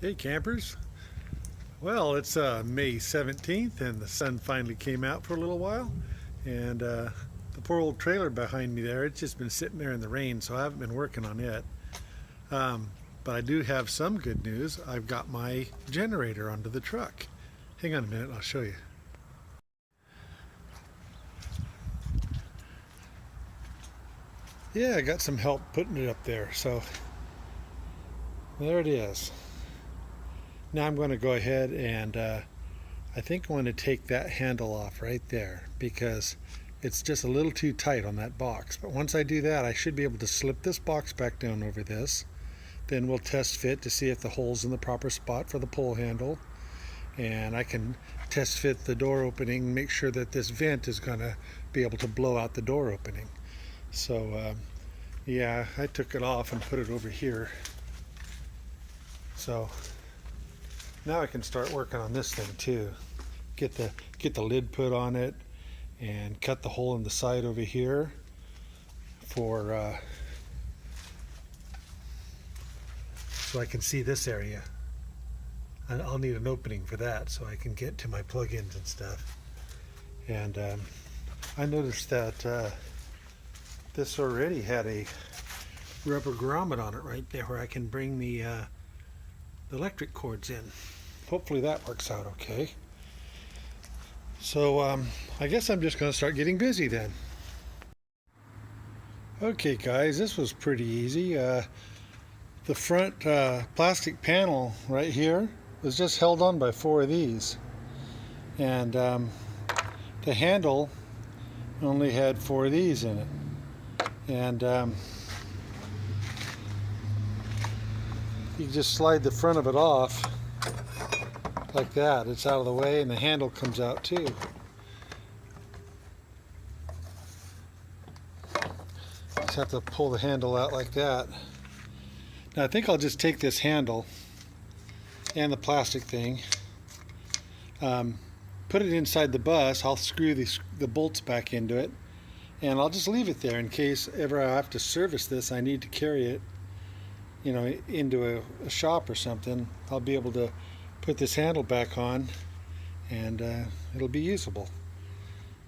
Hey campers. Well, it's May 17th and the sun finally came out for a little while, and the poor old trailer behind me there, it's just been sitting there in the rain, so I haven't been working on it. But I do have some good news. I've got my generator onto the truck. Hang on a minute, I'll show you. Yeah, I got some help putting it up there, so there it is. Now I'm going to go ahead and I think I want to take that handle off right there because it's just a little too tight on that box. But once I do that, I should be able to slip this box back down over this. Then we'll test fit to see if the hole's in the proper spot for the pull handle. And I can test fit the door opening, make sure that this vent is going to be able to blow out the door opening. So yeah, I took it off and put it over here. So now I can start working on this thing too. Get the lid put on it and cut the hole in the side over here for so I can see this area. And I'll need an opening for that so I can get to my plugins and stuff. And I noticed that this already had a rubber grommet on it right there where I can bring the electric cords in. Hopefully that works out okay. So I guess I'm just going to start getting busy then. Okay guys, this was pretty easy. The front plastic panel right here was just held on by 4 of these, and the handle only had 4 of these in it, and you just slide the front of it off like that. It's out of the way and the handle comes out too. Just have to pull the handle out like that. Now I think I'll just take this handle and the plastic thing, put it inside the bus. I'll screw the bolts back into it, and I'll just leave it there in case ever I have to service this. I need to carry it, you know, into a shop or something. I'll be able to put this handle back on and it'll be usable.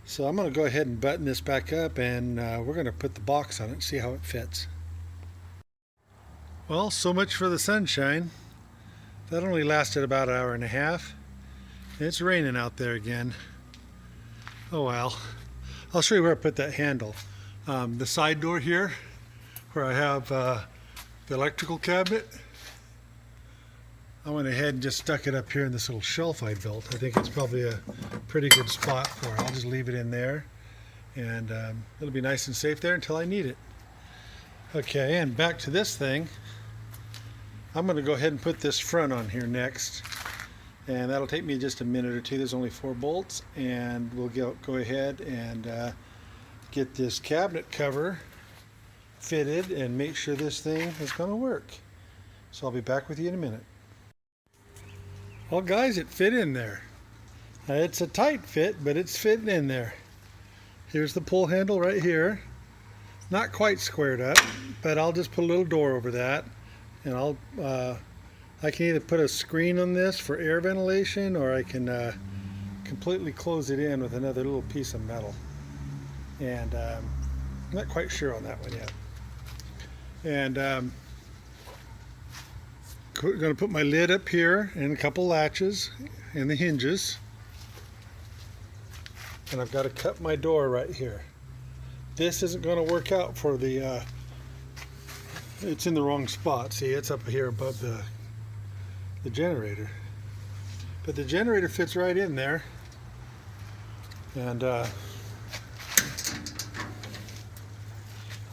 So I'm going to go ahead and button this back up, and we're going to put the box on it and see how it fits. Well, so much for the sunshine. That only lasted about an hour and a half. It's raining out there again. Oh well. I'll show you where I put that handle. The side door here, where I have the electrical cabinet, I went ahead and just stuck it up here in this little shelf I built. I think it's probably a pretty good spot for it. I'll just leave it in there, and it'll be nice and safe there until I need it. Okay, and back to this thing. I'm going to go ahead and put this front on here next, and that'll take me just a minute or two. There's only 4 bolts, and we'll go ahead and get this cabinet cover fitted and make sure this thing is going to work. So I'll be back with you in a minute. Well guys, it fit in there. It's a tight fit, but it's fitting in there. Here's the pull handle right here. Not quite squared up, but I'll just put a little door over that, and I can either put a screen on this for air ventilation, or I can completely close it in with another little piece of metal. And I'm not quite sure on that one yet. And I'm going to put my lid up here and a couple latches and the hinges. And I've got to cut my door right here. This isn't going to work out for the, it's in the wrong spot. See, it's up here above the generator. But the generator fits right in there. And I'll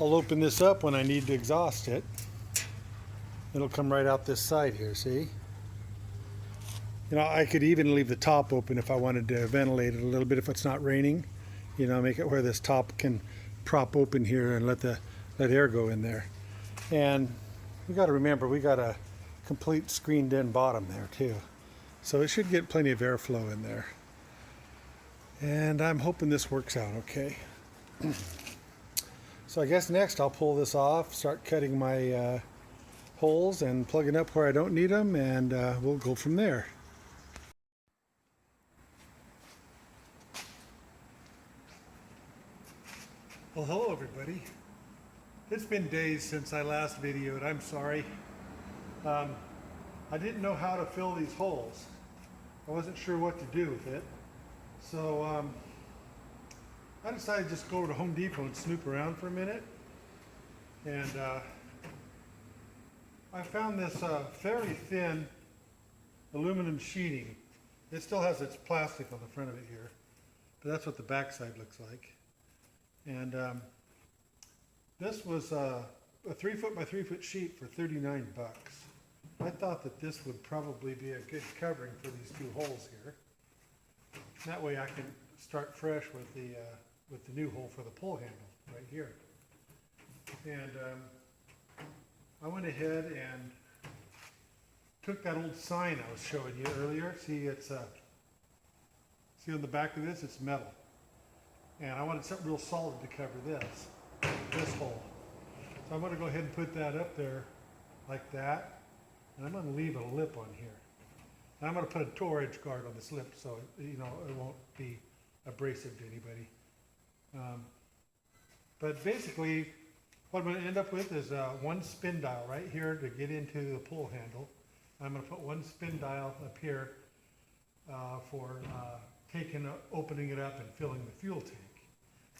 open this up when I need to exhaust it. It'll come right out this side here, see? You know, I could even leave the top open if I wanted to ventilate it a little bit if it's not raining. You know, make it where this top can prop open here and let air go in there. And we got to remember, we got a complete screened in bottom there too. So it should get plenty of airflow in there. And I'm hoping this works out okay. So I guess next I'll pull this off, start cutting my holes and plugging up where I don't need them, and we'll go from there. Well, hello everybody. It's been days since I last videoed. I'm sorry. I didn't know how to fill these holes. I wasn't sure what to do with it. So I decided to just go over to Home Depot and snoop around for a minute. And I found this fairly thin aluminum sheeting. It still has its plastic on the front of it here, but that's what the back side looks like. And this was a 3 foot by 3 foot sheet for 39 bucks. I thought that this would probably be a good covering for these two holes here. That way I can start fresh with the new hole for the pull handle right here. And I went ahead and took that old sign I was showing you earlier. See, it's see on the back of this, it's metal. And I wanted something real solid to cover this hole. So I'm going to go ahead and put that up there like that. And I'm going to leave a lip on here. And I'm going to put a Tor edge guard on this lip so it won't be abrasive to anybody. But basically, what I'm going to end up with is one spin dial right here to get into the pull handle. I'm going to put one spin dial up here for opening it up and filling the fuel tank.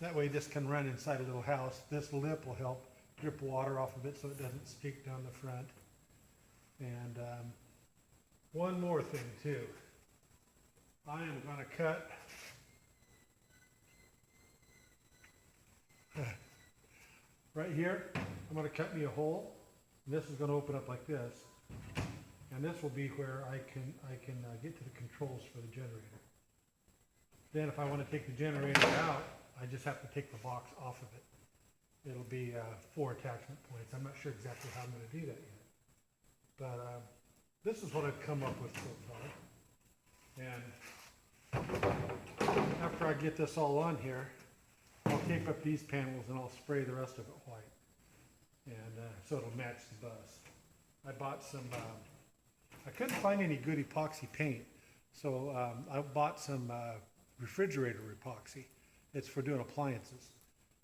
That way this can run inside a little house. This lip will help drip water off of it so it doesn't streak down the front. And one more thing too. I am going to cut right here. I'm going to cut me a hole. And this is going to open up like this. And this will be where I can get to the controls for the generator. Then if I want to take the generator out, I just have to take the box off of it. It'll be 4 attachment points. I'm not sure exactly how I'm going to do that yet. But this is what I've come up with so far. And after I get this all on here, I'll tape up these panels and I'll spray the rest of it white. And so it'll match the bus. I bought some, I couldn't find any good epoxy paint. So I bought some refrigerator epoxy. It's for doing appliances.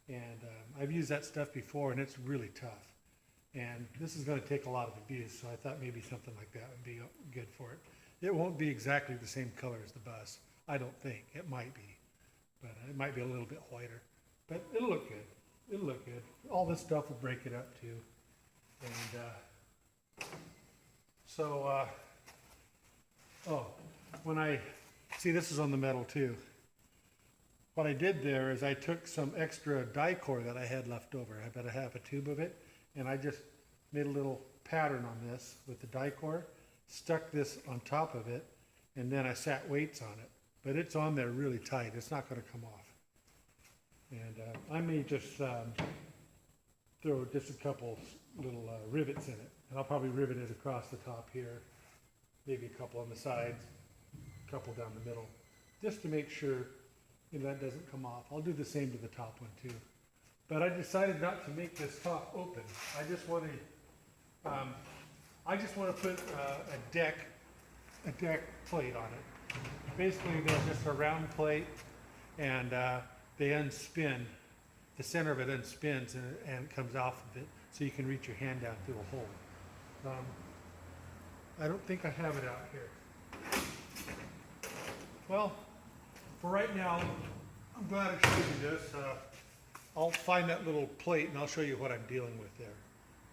And I've used that stuff before and it's really tough. And this is going to take a lot of abuse, so I thought maybe something like that would be good for it. It won't be exactly the same color as the bus. I don't think. It might be. But it might be a little bit whiter. But it'll look good. It'll look good. All this stuff will break it up too. And when I see, this is on the metal too. What I did there is I took some extra die-core that I had left over. I bet I have a tube of it. And I just made a little pattern on this with the die-core, stuck this on top of it, and then I sat weights on it. But it's on there really tight. It's not going to come off. And I may just throw just a couple little rivets in it. And I'll probably rivet it across the top here, maybe a couple on the sides, a couple down the middle, just to make sure that doesn't come off. I'll do the same to the top one too. But I decided not to make this top open. I just want to put a deck plate on it. Basically, they're just a round plate, and they unspin. The center of it unspins and it comes off of it, so you can reach your hand down through a hole. I don't think I have it out here. Well, for right now, I'm glad I showed you this. I'll find that little plate and I'll show you what I'm dealing with there.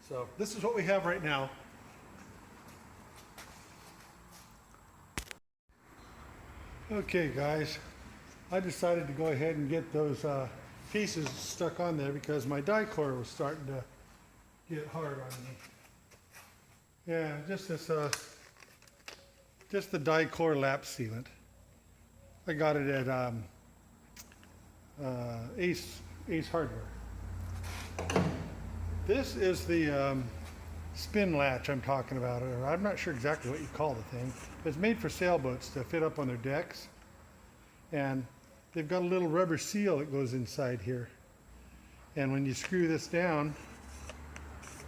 So this is what we have right now. Okay guys, I decided to go ahead and get those pieces stuck on there because my die-core was starting to get hard on me. Yeah, just the die-core lap sealant. I got it at Ace Hardware. This is the spin latch I'm talking about, or I'm not sure exactly what you call the thing. It's made for sailboats to fit up on their decks, and they've got a little rubber seal that goes inside here, and when you screw this down,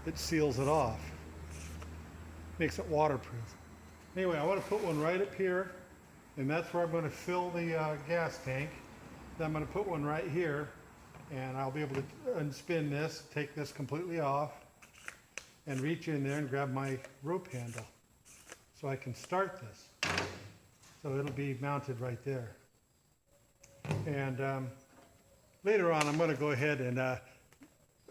it seals it off. makes it waterproof. Anyway, I want to put one right up here, and that's where I'm going to fill the gas tank. Then I'm going to put one right here, and I'll be able to unspin this, take this completely off, and reach in there and grab my rope handle so I can start this. So it'll be mounted right there. And later on, I'm going to go ahead and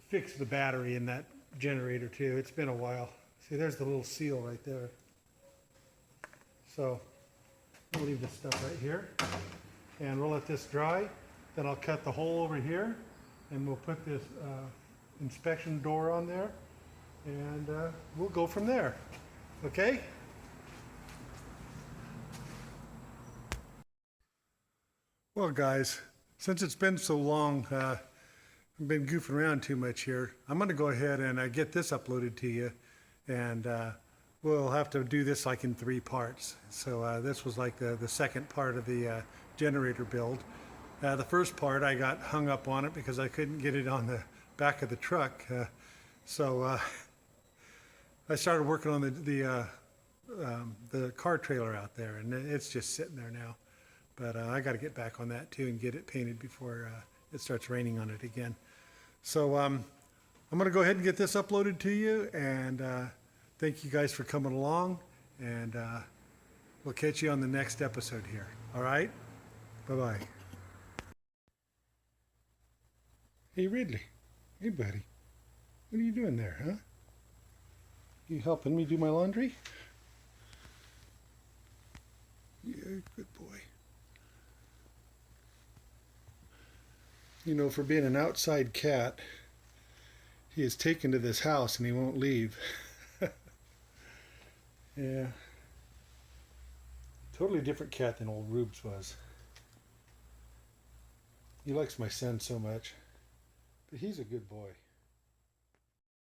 fix the battery in that generator too. It's been a while. See, there's the little seal right there. So I'll leave this stuff right here, and we'll let this dry. Then I'll cut the hole over here, and we'll put this inspection door on there, and we'll go from there. Okay? Well, guys, since it's been so long, I've been goofing around too much here. I'm going to go ahead and get this uploaded to you, and we'll have to do this like in 3 parts. So this was like the second part of the generator build. The first part, I got hung up on it because I couldn't get it on the back of the truck. So I started working on the car trailer out there, and it's just sitting there now. But I got to get back on that too and get it painted before it starts raining on it again. So I'm going to go ahead and get this uploaded to you, and thank you guys for coming along, and we'll catch you on the next episode here. All right? Bye-bye. Hey, Ridley. Hey, buddy. What are you doing there, huh? You helping me do my laundry? Yeah, good boy. You know, for being an outside cat, he is taken to this house and he won't leave. Yeah. Totally different cat than old Rubes was. He likes my son so much, but he's a good boy.